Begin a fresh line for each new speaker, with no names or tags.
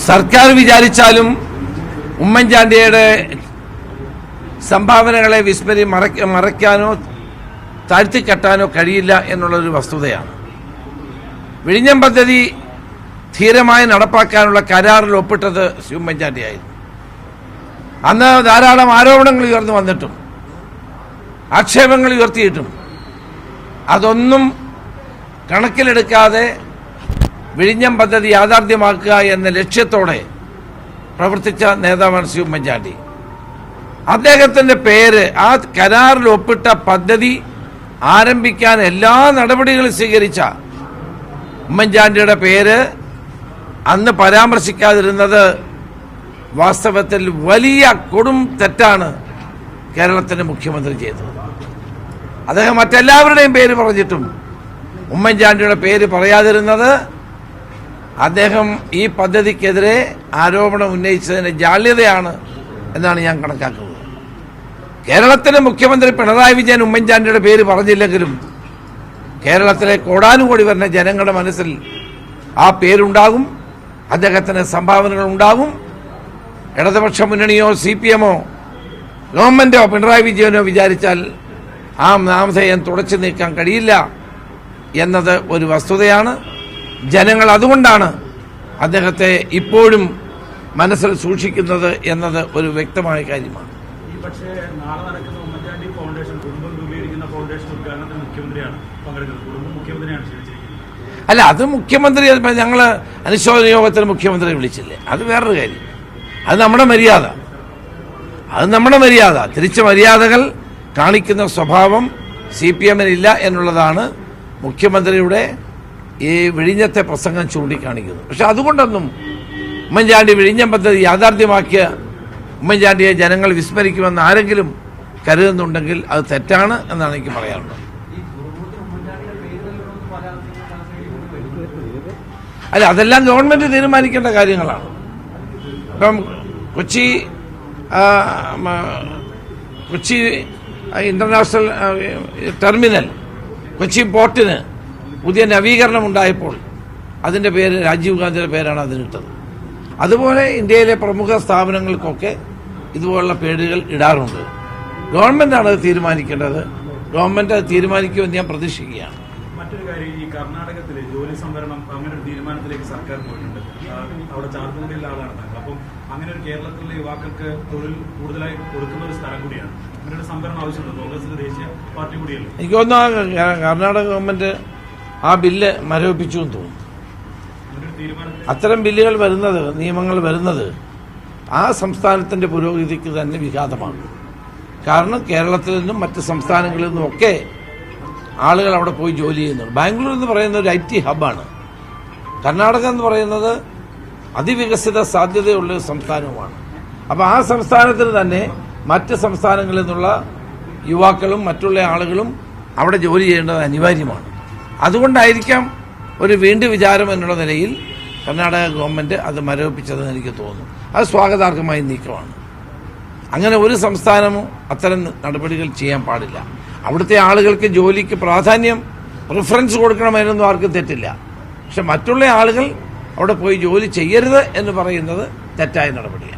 സർക്കാർ വിചാരിച്ചാലും ഉമ്മൻചാണ്ടിയുടെ സംഭാവനകളെ മറയ്ക്കാനോ താഴ്ത്തിക്കെട്ടാനോ കഴിയില്ല എന്നുള്ളൊരു വസ്തുതയാണ്. വിഴിഞ്ഞം പദ്ധതി ധീരമായി നടപ്പാക്കാനുള്ള കരാറിൽ ഒപ്പിട്ടത് ശ്രീ ഉമ്മൻചാണ്ടിയായിരുന്നു. അന്ന് ധാരാളം ആരോപണങ്ങൾ ഉയർന്നു വന്നിട്ടും ആക്ഷേപങ്ങൾ ഉയർത്തിയിട്ടും അതൊന്നും കണക്കിലെടുക്കാതെ വിഴിഞ്ഞം പദ്ധതി യാഥാർത്ഥ്യമാക്കുക എന്ന ലക്ഷ്യത്തോടെ പ്രവർത്തിച്ച നേതാവാണ് ശ്രീ ഉമ്മൻചാണ്ടി. അദ്ദേഹത്തിന്റെ പേര് ആ കരാറിൽ ഒപ്പിട്ട പദ്ധതി ആരംഭിക്കാൻ എല്ലാ നടപടികളും സ്വീകരിച്ച ഉമ്മൻചാണ്ടിയുടെ പേര് അന്ന് പരാമർശിക്കാതിരുന്നത് വാസ്തവത്തിൽ വലിയ കൊടും തെറ്റാണ് കേരളത്തിന്റെ മുഖ്യമന്ത്രി ചെയ്തത്. അദ്ദേഹം മറ്റെല്ലാവരുടെയും പേര് പറഞ്ഞിട്ടും ഉമ്മൻചാണ്ടിയുടെ പേര് പറയാതിരുന്നത് അദ്ദേഹം ഈ പദ്ധതിക്കെതിരെ ആരോപണം ഉന്നയിച്ചതിന്റെ ജാള്യതയാണ് എന്നാണ് ഞാൻ കണക്കാക്കുന്നത്. കേരളത്തിലെ മുഖ്യമന്ത്രി പിണറായി വിജയൻ ഉമ്മൻചാണ്ടിയുടെ പേര് പറഞ്ഞില്ലെങ്കിലും കേരളത്തിലെ കോടാനുകോടി വരുന്ന ജനങ്ങളുടെ മനസ്സിൽ ആ പേരുണ്ടാകും, അദ്ദേഹത്തിന് സംഭാവനകൾ ഉണ്ടാകും. ഇടതുപക്ഷ മുന്നണിയോ CPM-ഓ ഗവൺമെന്റോ പിണറായി വിജയനോ വിചാരിച്ചാൽ ആ നാമധേയം തുടച്ചു നീക്കാൻ കഴിയില്ല എന്നത് ഒരു വസ്തുതയാണ്. ജനങ്ങൾ അതുകൊണ്ടാണ് അദ്ദേഹത്തെ ഇപ്പോഴും മനസ്സിൽ സൂക്ഷിക്കുന്നത് എന്നത് ഒരു വ്യക്തമായ കാര്യമാണ്. അല്ല, അത് മുഖ്യമന്ത്രി ഞങ്ങൾ അനുശോചന യോഗത്തിന് മുഖ്യമന്ത്രി വിളിച്ചില്ലേ, അത് വേറൊരു കാര്യം. അത് നമ്മുടെ മര്യാദ. തിരിച്ച മര്യാദകൾ കാണിക്കുന്ന സ്വഭാവം CPM-നില്ല എന്നുള്ളതാണ് മുഖ്യമന്ത്രിയുടെ ഈ വിഴിഞ്ഞത്തെ പ്രസംഗം ചൂണ്ടിക്കാണിക്കുന്നത്. പക്ഷെ അതുകൊണ്ടൊന്നും ഉമ്മൻചാണ്ടി വിഴിഞ്ഞം പദ്ധതി യാഥാർത്ഥ്യമാക്കിയ ഉമ്മൻചാണ്ടിയെ ജനങ്ങൾ വിസ്മരിക്കുമെന്ന് ആരെങ്കിലും കരുതുന്നുണ്ടെങ്കിൽ അത് തെറ്റാണ് എന്നാണ് എനിക്ക് പറയാനുള്ളത്. അല്ല, അതെല്ലാം ഗവൺമെന്റ് തീരുമാനിക്കേണ്ട കാര്യങ്ങളാണ്. ഇപ്പം കൊച്ചി ഇന്റർനാഷണൽ ടെർമിനൽ, കൊച്ചി പോർട്ടിന് പുതിയ നവീകരണം ഉണ്ടായപ്പോൾ അതിൻ്റെ പേര് രാജീവ് ഗാന്ധിയുടെ പേരാണ് അതിനിട്ടത്. അതുപോലെ ഇന്ത്യയിലെ പ്രമുഖ സ്ഥാപനങ്ങൾക്കൊക്കെ ഇതുപോലുള്ള പേരുകൾ ഇടാറുണ്ട്. ഗവൺമെന്റാണ് അത് തീരുമാനിക്കേണ്ടത്. ഗവൺമെന്റ് അത് തീരുമാനിക്കുമെന്ന് ഞാൻ പ്രതീക്ഷിക്കുകയാണ്.
മറ്റൊരു കാര്യം, ഈ കർണാടകത്തിലെ ജോലി സംവരണം അങ്ങനെ ഒരു തീരുമാനത്തിലേക്ക് സർക്കാർ പോയിട്ടുണ്ട്. അവിടെ ചാർത്തുകൂടിയുള്ള ആളാണ് താങ്കൾ. അപ്പം അങ്ങനെ ഒരു കേരളത്തിലെ യുവാക്കൾക്ക് തൊഴിൽ കൂടുതലായി കൊടുക്കുന്ന ഒരു സ്ഥലം കൂടിയാണ്. അങ്ങനെ ഒരു സംവരണം ആവശ്യമുണ്ട്. കോൺഗ്രസിന്റെ ദേശീയ പാർട്ടി കൂടിയല്ലേ.
എനിക്ക് തോന്നുന്നു കർണാടക ഗവൺമെന്റ് ആ ബില്ല് മരവിപ്പിച്ചു എന്ന് തോന്നുന്നു. അത്തരം ബില്ലുകൾ വരുന്നത്, നിയമങ്ങൾ വരുന്നത് ആ സംസ്ഥാനത്തിന്റെ പുരോഗതിക്ക് തന്നെ വിഘാതമാണ്. കാരണം കേരളത്തിൽ നിന്നും മറ്റ് സംസ്ഥാനങ്ങളിൽ നിന്നുമൊക്കെ ആളുകൾ അവിടെ പോയി ജോലി ചെയ്യുന്നുണ്ട്. ബാംഗ്ലൂർ എന്ന് പറയുന്ന ഒരു IT ഹബ്ബാണ്. കർണാടക എന്ന് പറയുന്നത് അതിവികസിത സാധ്യതയുള്ള സംസ്ഥാനവുമാണ്. അപ്പോൾ ആ സംസ്ഥാനത്തിന് തന്നെ മറ്റ് സംസ്ഥാനങ്ങളിൽ നിന്നുള്ള യുവാക്കളും മറ്റുള്ള ആളുകളും അവിടെ ജോലി ചെയ്യേണ്ടത് അനിവാര്യമാണ്. അതുകൊണ്ടായിരിക്കാം ഒരു വീണ്ടും വിചാരം എന്നുള്ള നിലയിൽ കർണാടക ഗവൺമെന്റ് അത് മരവിപ്പിച്ചതെന്ന് എനിക്ക് തോന്നുന്നു. അത് സ്വാഗതാർഹമായ നീക്കമാണ്. അങ്ങനെ ഒരു സംസ്ഥാനവും അത്തരം നടപടികൾ ചെയ്യാൻ പാടില്ല. അവിടുത്തെ ആളുകൾക്ക് ജോലിക്ക് പ്രിഫറൻസ് കൊടുക്കണമെന്നൊന്നും ആർക്കും തെറ്റില്ല. പക്ഷെ മറ്റുള്ള ആളുകൾ അവിടെ പോയി ജോലി ചെയ്യരുത് എന്ന് പറയുന്നത് തെറ്റായ നടപടിയാണ്.